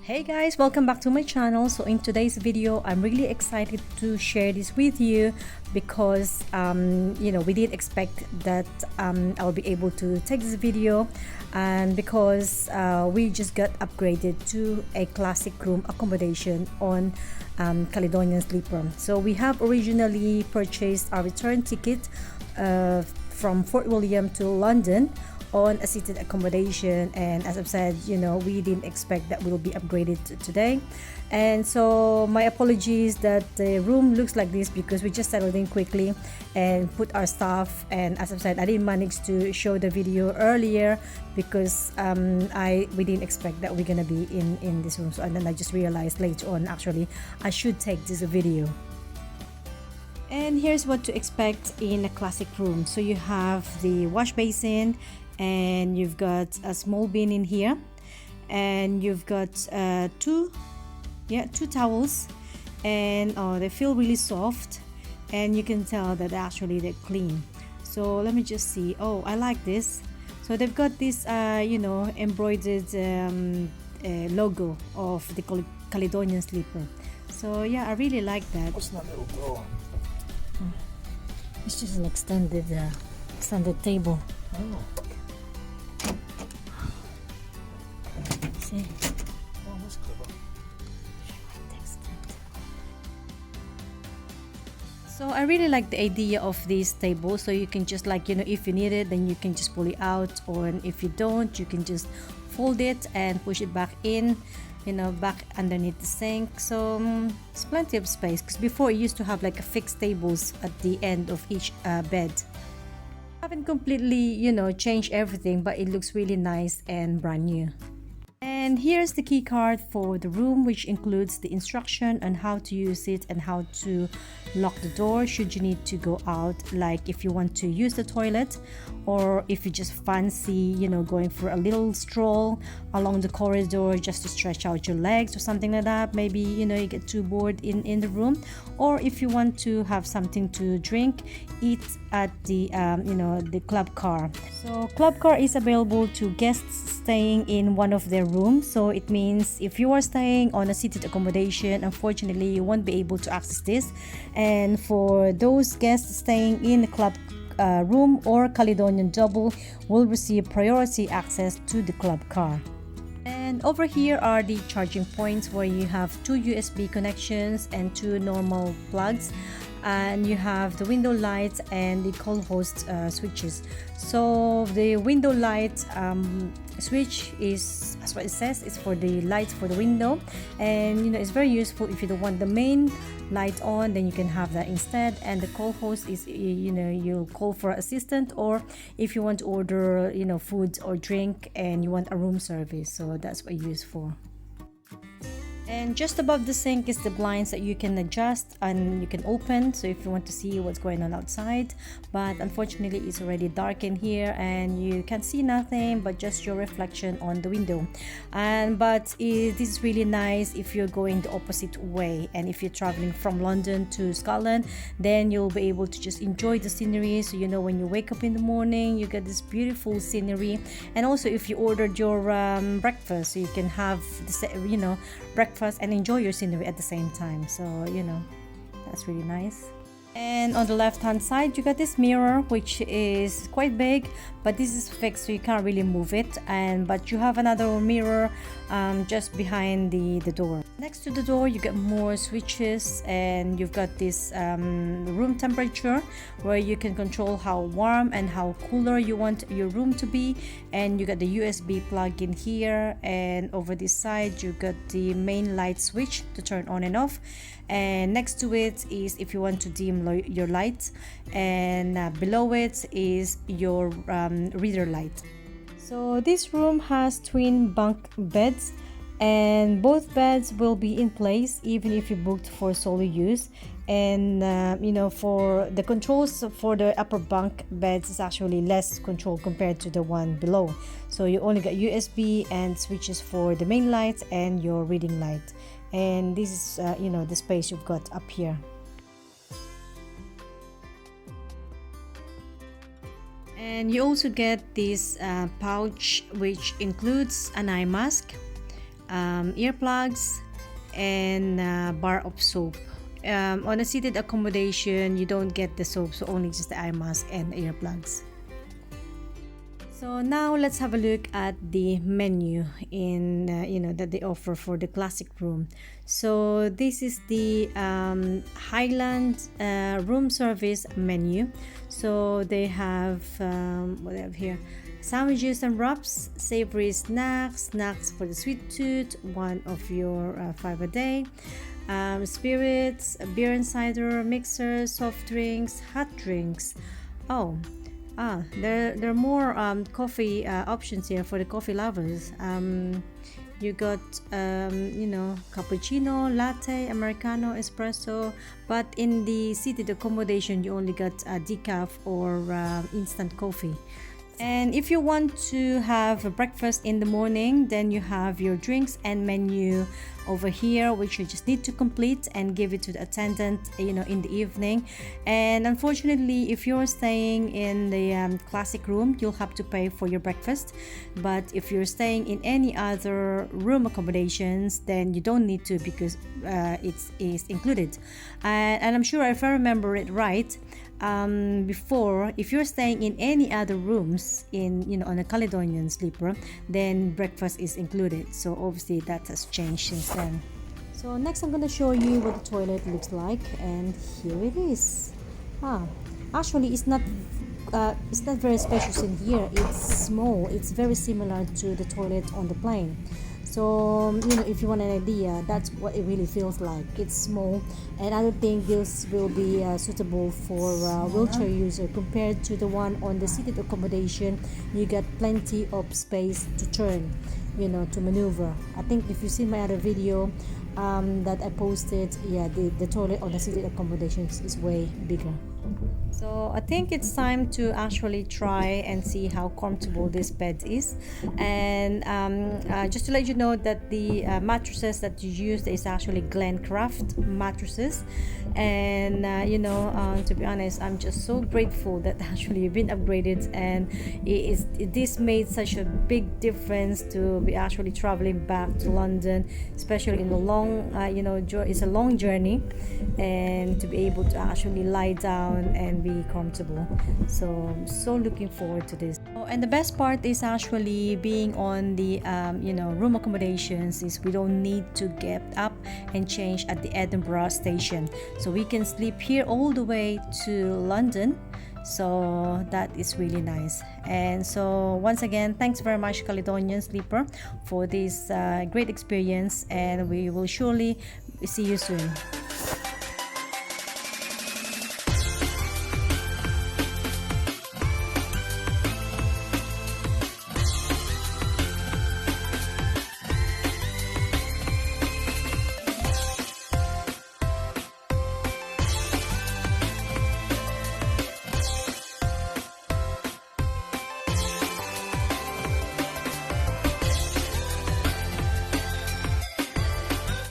Hey guys, welcome back to my channel. So in today's video I'm really excited to share this with you because we didn't expect that I'll be able to take this video, and because we just got upgraded to a classic room accommodation on Caledonian Sleeper. So we have originally purchased our return ticket from Fort William to London on a seated accommodation, and as I've said, we didn't expect that we'll be upgraded today. And so my apologies that the room looks like this, because we just settled in quickly and put our stuff, and as I've said, I didn't manage to show the video earlier because we didn't expect that we're gonna be in this room. So, and then I just realized later on, actually I should take this video. And here's what to expect in a classic room. So you have the wash basin, and you've got a small bin in here, and you've got two towels, and they feel really soft, and you can tell that actually they're clean. So let me just see. Oh, I like this. So they've got this embroidered logo of the Caledonian Sleeper. So yeah, I really like that. What's that little door? It's just an extended table. Oh. See? Oh, that's clever. So I really like the idea of this table. So you can just if you need it, then you can just pull it out, or if you don't, you can just fold it and push it back in, back underneath the sink. So it's plenty of space, because before it used to have like a fixed tables at the end of each bed. I haven't completely changed everything, but it looks really nice and brand new. And here's the key card for the room, which includes the instruction on how to use it and how to lock the door should you need to go out, like if you want to use the toilet, or if you just fancy going for a little stroll along the corridor just to stretch out your legs or something like that. Maybe you get too bored in the room, or if you want to have something to drink, eat at the the club car. So club car is available to guests staying in one of their rooms. So it means if you are staying on a seated accommodation, unfortunately you won't be able to access this, and for those guests staying in the club room or Caledonian double will receive priority access to the club car. And over here are the charging points, where you have two USB connections and two normal plugs, and you have the window lights and the call host switches. So the window light switch is, as what it says, it's for the lights for the window, and it's very useful if you don't want the main light on, then you can have that instead. And the call host is you'll call for assistant, or if you want to order food or drink and you want a room service. So that's what you use for. And just above the sink is the blinds that you can adjust and you can open, so if you want to see what's going on outside. But unfortunately it's already dark in here and you can see nothing but just your reflection on the window. But this is really nice if you're going the opposite way, and if you're traveling from London to Scotland, then you'll be able to just enjoy the scenery. So when you wake up in the morning, you get this beautiful scenery. And also if you ordered your breakfast, so you can have the breakfast and enjoy your scenery at the same time. So that's really nice. And on the left hand side you got this mirror, which is quite big, but this is fixed so you can't really move it, but you have another mirror just behind the door. Next to the door you get more switches, and you've got this room temperature, where you can control how warm and how cooler you want your room to be. And you got the USB plug in here, and over this side you got the main light switch to turn on and off, and next to it is if you want to dim your light, and below it is your reader light. So this room has twin bunk beds, and both beds will be in place even if you booked for solo use. And for the controls for the upper bunk beds is actually less control compared to the one below. So you only got USB and switches for the main light and your reading light. And this is the space you've got up here. And you also get this pouch, which includes an eye mask, earplugs, and a bar of soap. On a seated accommodation, you don't get the soap, so only just the eye mask and earplugs. So now let's have a look at the menu in that they offer for the classic room. So this is the Highland room service menu. So they have what they have here: sandwiches and wraps, savory snacks for the sweet tooth, one of your 5 a day, spirits, beer and cider, mixers, soft drinks, hot drinks. There are more coffee options here for the coffee lovers. You got cappuccino, latte, americano, espresso, but in the seated accommodation you only got decaf or instant coffee. And if you want to have a breakfast in the morning, then you have your drinks and menu over here, which you just need to complete and give it to the attendant in the evening. And unfortunately, if you're staying in the classic room, you'll have to pay for your breakfast. But if you're staying in any other room accommodations, then you don't need to, because it is included. And I'm sure, if I remember it right, before, if you're staying in any other rooms on a Caledonian Sleeper, then breakfast is included. So obviously that has changed since then. So next I'm going to show you what the toilet looks like, and here it is. Actually it's not very spacious in here. It's small. It's very similar to the toilet on the plane. So if you want an idea, that's what it really feels like. It's small, and I don't think this will be suitable for wheelchair user. Compared to the one on the seated accommodation, you get plenty of space to turn, to maneuver. I think if you see my other video that I posted, the toilet on the seated accommodations is way bigger. So I think it's time to actually try and see how comfortable this bed is. And just to let you know that the mattresses that you use is actually Glencraft mattresses. And to be honest, I'm just so grateful that actually you've been upgraded, and this made such a big difference to be actually traveling back to London, especially in the long it's a long journey, and to be able to actually lie down and be comfortable. So looking forward to this. And the best part is actually being on the room accommodations is we don't need to get up and change at the Edinburgh station, so we can sleep here all the way to London. So that is really nice. And so once again, thanks very much Caledonian Sleeper for this great experience, and we will surely see you soon.